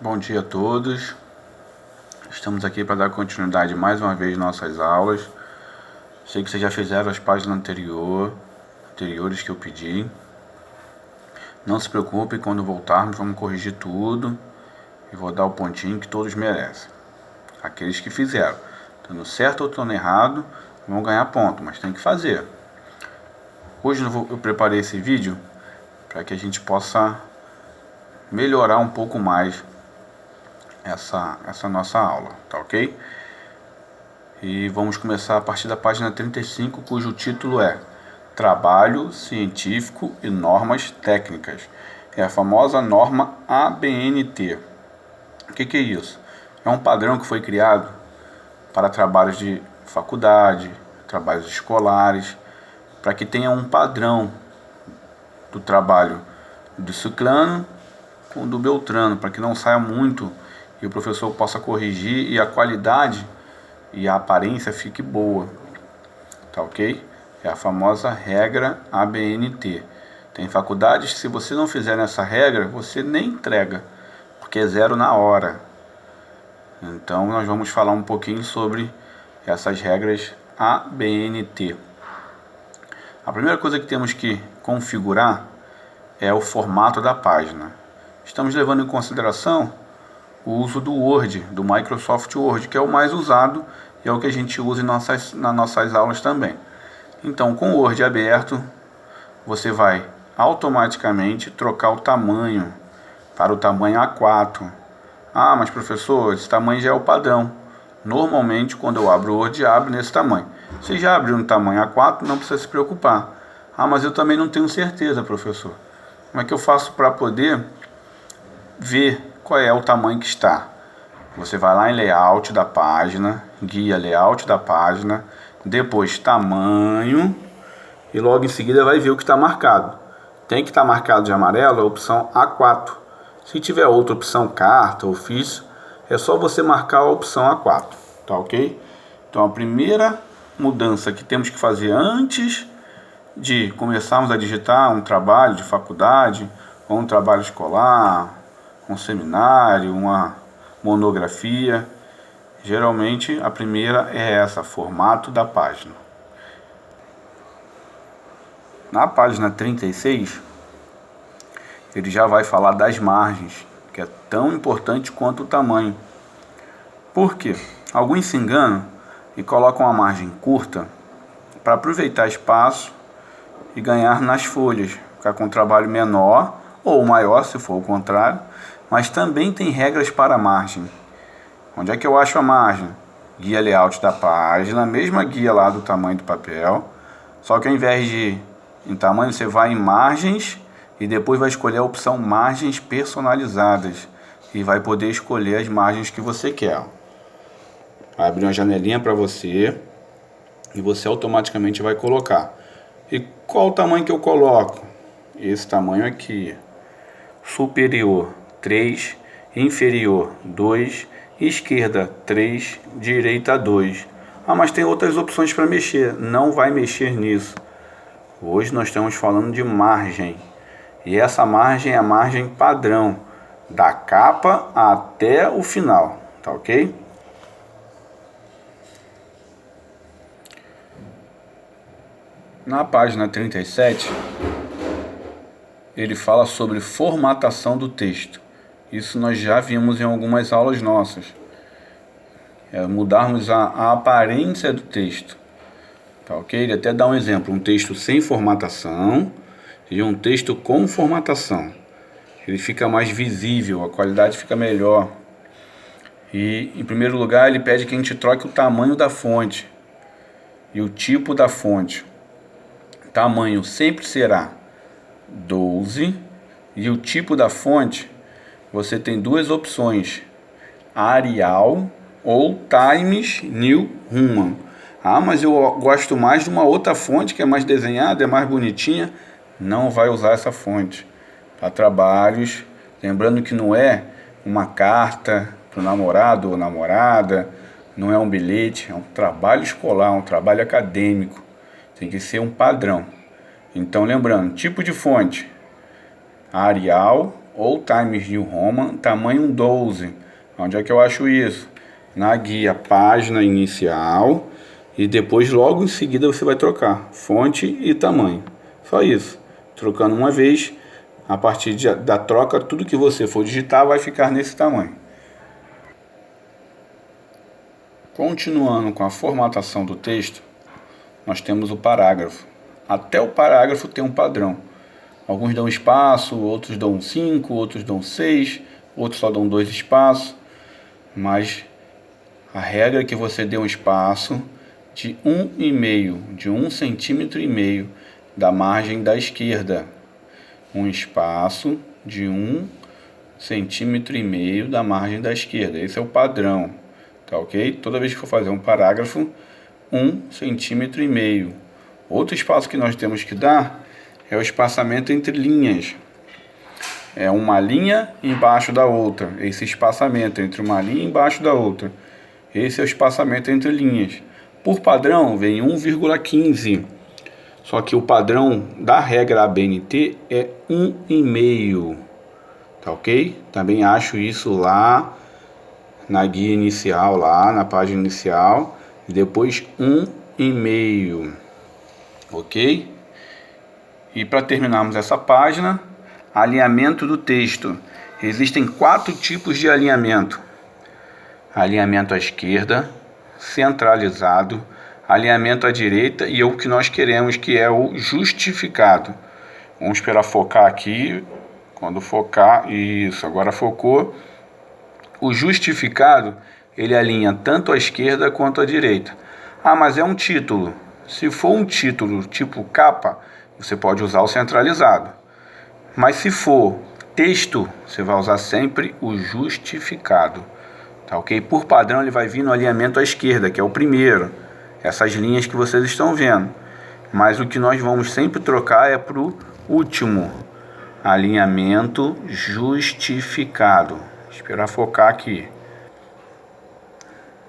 Bom dia a todos. Estamos aqui para dar continuidade mais uma vez às nossas aulas. Sei que vocês já fizeram as páginas anteriores que eu pedi. Não se preocupem, quando voltarmos vamos corrigir tudo e vou dar o pontinho que todos merecem. Aqueles que fizeram, estando certo ou estando errado, vão ganhar ponto, mas tem que fazer. Hoje eu preparei esse vídeo para que a gente possa melhorar um pouco mais essa nossa aula, tá ok? E vamos começar a partir da página 35, cujo título é Trabalho Científico e Normas Técnicas. É a famosa norma ABNT. O que é isso? É um padrão que foi criado para trabalhos de faculdade, trabalhos escolares, para que tenha um padrão do trabalho do ciclano com do beltrano, para que não saia muito e o professor possa corrigir e a qualidade e a aparência fique boa, tá ok? É a famosa regra ABNT. Tem faculdades que se você não fizer nessa regra, você nem entrega, porque é 0 na hora. Então nós vamos falar um pouquinho sobre essas regras ABNT. A primeira coisa que temos que configurar é o formato da página. Estamos levando em consideração o uso do Word, do Microsoft Word, que é o mais usado e é o que a gente usa nas nossas aulas também. Então, com o Word aberto, você vai automaticamente trocar o tamanho para o tamanho A4. Ah, mas professor, esse tamanho já é o padrão. Normalmente, quando eu abro o Word, abre nesse tamanho. Se já abriu no tamanho A4, não precisa se preocupar. Ah, mas eu também não tenho certeza, professor. Como é que eu faço para poder ver qual é o tamanho que está? Você vai lá em layout da página, guia layout da página, depois tamanho e logo em seguida vai ver o que está marcado. Tem que estar marcado de amarelo a opção A4. Se tiver outra opção, carta, ofício, é só você marcar a opção A4, tá ok? Então a primeira mudança que temos que fazer antes de começarmos a digitar um trabalho de faculdade, ou um trabalho escolar, um seminário, uma monografia, geralmente a primeira é essa, formato da página. Na página 36, ele já vai falar das margens, que é tão importante quanto o tamanho. Por quê? Alguns se enganam e colocam uma margem curta para aproveitar espaço e ganhar nas folhas, ficar com um trabalho menor ou maior, se for o contrário, mas também tem regras para a margem. Onde é que eu acho a margem? Guia layout da página, mesma guia lá do tamanho do papel, só que ao invés de em tamanho, você vai em margens e depois vai escolher a opção margens personalizadas e vai poder escolher as margens que você quer. Vai abrir uma janelinha para você e você automaticamente vai colocar. E qual o tamanho que eu coloco? Esse tamanho aqui. Superior 3, inferior 2, esquerda 3, direita 2. Ah, mas tem outras opções para mexer. Não vai mexer nisso. Hoje nós estamos falando de margem. E essa margem é a margem padrão, da capa até o final, tá ok? Na página 37, ele fala sobre formatação do texto. Isso nós já vimos em algumas aulas nossas. É mudarmos a aparência do texto. Tá ok? Ele até dá um exemplo, um texto sem formatação e um texto com formatação. Ele fica mais visível, a qualidade fica melhor. E, em primeiro lugar, ele pede que a gente troque o tamanho da fonte e o tipo da fonte. O tamanho sempre será 12 e o tipo da fonte, você tem duas opções, Arial ou Times New Roman. Ah, mas eu gosto mais de uma outra fonte que é mais desenhada, é mais bonitinha. Não vai usar essa fonte para trabalhos. Lembrando que não é uma carta para o namorado ou namorada, não é um bilhete, é um trabalho escolar, um trabalho acadêmico. Tem que ser um padrão. Então lembrando, tipo de fonte, Arial Old Times New Roman, tamanho 12. Onde é que eu acho isso? Na guia, página inicial, e depois logo em seguida você vai trocar fonte e tamanho. Só isso. Trocando uma vez, a partir da troca, tudo que você for digitar vai ficar nesse tamanho. Continuando com a formatação do texto, nós temos o parágrafo. Até o parágrafo tem um padrão. Alguns dão espaço, outros dão 5, outros dão 6, outros só dão 2 espaços. Mas a regra é que você dê um espaço de 1,5, de 1,5 cm da margem da esquerda. Um espaço de 1,5 cm da margem da esquerda. Esse é o padrão, tá ok? Toda vez que for fazer um parágrafo, 1,5 cm. Outro espaço que nós temos que dar é o espaçamento entre linhas. É uma linha embaixo da outra. Esse espaçamento entre uma linha embaixo da outra. Esse é o espaçamento entre linhas. Por padrão, vem 1,15. Só que o padrão da regra ABNT é 1,5. Tá ok? Também acho isso lá na guia inicial, lá na página inicial. E depois 1,5. Ok? E para terminarmos essa página, alinhamento do texto. Existem 4 tipos de alinhamento: alinhamento à esquerda, centralizado, alinhamento à direita e o que nós queremos, que é o justificado. Vamos esperar focar aqui. Quando focar, isso, agora focou. O justificado, ele alinha tanto à esquerda quanto à direita. Ah, mas é um título. Se for um título tipo capa, você pode usar o centralizado. Mas se for texto, você vai usar sempre o justificado. Tá ok? Por padrão ele vai vir no alinhamento à esquerda, que é o primeiro. Essas linhas que vocês estão vendo. Mas o que nós vamos sempre trocar é para o último. Alinhamento justificado. Esperar focar aqui.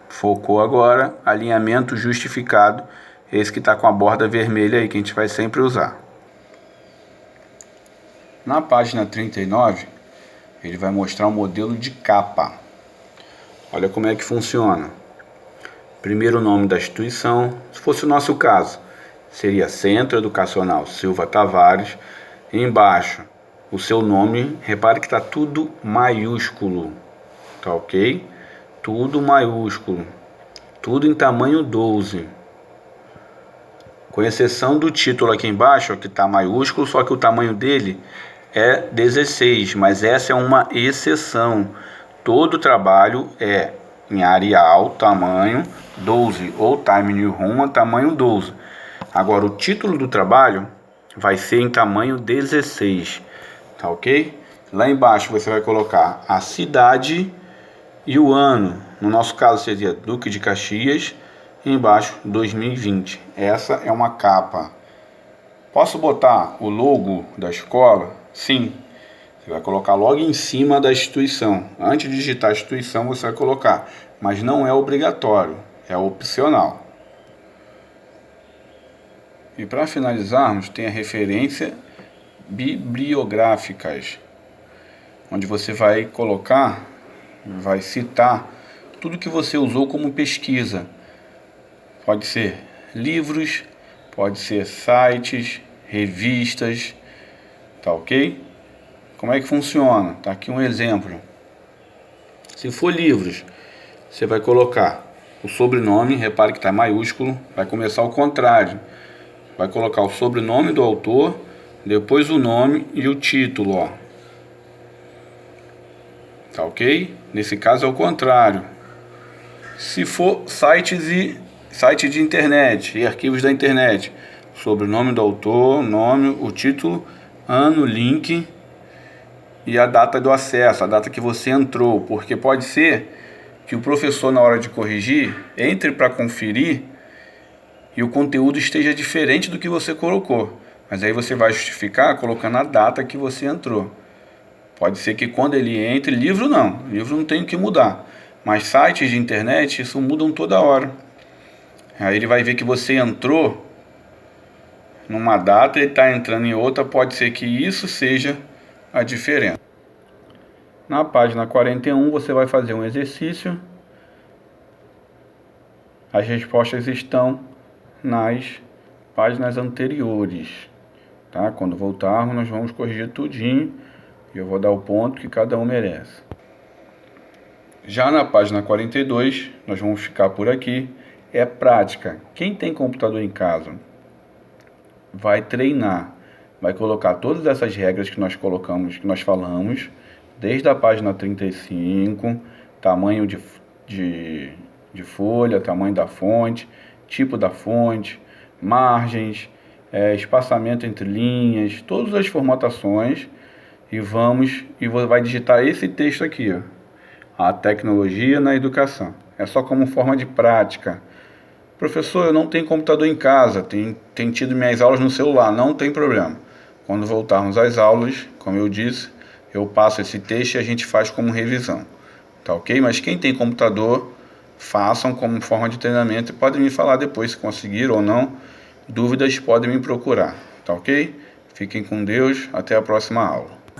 Focou agora. Alinhamento justificado. Esse que está com a borda vermelha aí, que a gente vai sempre usar. Na página 39, ele vai mostrar o modelo de capa. Olha como é que funciona. Primeiro o nome da instituição. Se fosse o nosso caso, seria Centro Educacional Silva Tavares. E embaixo, o seu nome. Repare que está tudo maiúsculo. Tá ok? Tudo maiúsculo. Tudo em tamanho 12. Com exceção do título aqui embaixo, ó, que está maiúsculo, só que o tamanho dele é 16, mas essa é uma exceção. Todo trabalho é em Arial, tamanho 12, ou Time New Roman, tamanho 12. Agora, o título do trabalho vai ser em tamanho 16, tá ok? Lá embaixo você vai colocar a cidade e o ano. No nosso caso seria Duque de Caxias. E embaixo 2020. Essa é uma capa. Posso botar o logo da escola? Sim. Você vai colocar logo em cima da instituição. Antes de digitar a instituição você vai colocar. Mas não é obrigatório. É opcional. E para finalizarmos, tem a referência bibliográficas, onde você vai colocar, vai citar tudo que você usou como pesquisa. Pode ser livros, pode ser sites, revistas, tá ok? Como é que funciona? Tá aqui um exemplo. Se for livros, você vai colocar o sobrenome, repare que está maiúsculo, vai começar ao contrário. Vai colocar o sobrenome do autor, depois o nome e o título, ó. Tá ok? Nesse caso é o contrário. Se for site de internet e arquivos da internet, sobrenome do autor, nome, o título, ano, link e a data do acesso, a data que você entrou, porque pode ser que o professor, na hora de corrigir, entre para conferir e o conteúdo esteja diferente do que você colocou, mas aí você vai justificar colocando a data que você entrou. Pode ser que quando ele entre, livro não tem o que mudar, mas sites de internet, isso mudam toda hora. Aí ele vai ver que você entrou numa data e está entrando em outra, pode ser que isso seja a diferença. Na página 41 você vai fazer um exercício. As respostas estão nas páginas anteriores, tá? Quando voltarmos nós vamos corrigir tudinho e eu vou dar o ponto que cada um merece. Já na página 42, nós vamos ficar por aqui, é prática. Quem tem computador em casa vai treinar, vai colocar todas essas regras que nós colocamos, que nós falamos, desde a página 35, tamanho de folha, tamanho da fonte, tipo da fonte, margens, espaçamento entre linhas, todas as formatações, e vai digitar esse texto aqui, ó. A tecnologia na educação. É só como forma de prática. Professor, eu não tenho computador em casa, tenho tido minhas aulas no celular, não tem problema. Quando voltarmos às aulas, como eu disse, eu passo esse texto e a gente faz como revisão. Tá ok? Mas quem tem computador, façam como forma de treinamento e podem me falar depois se conseguiram ou não. Dúvidas podem me procurar. Tá ok? Fiquem com Deus, até a próxima aula.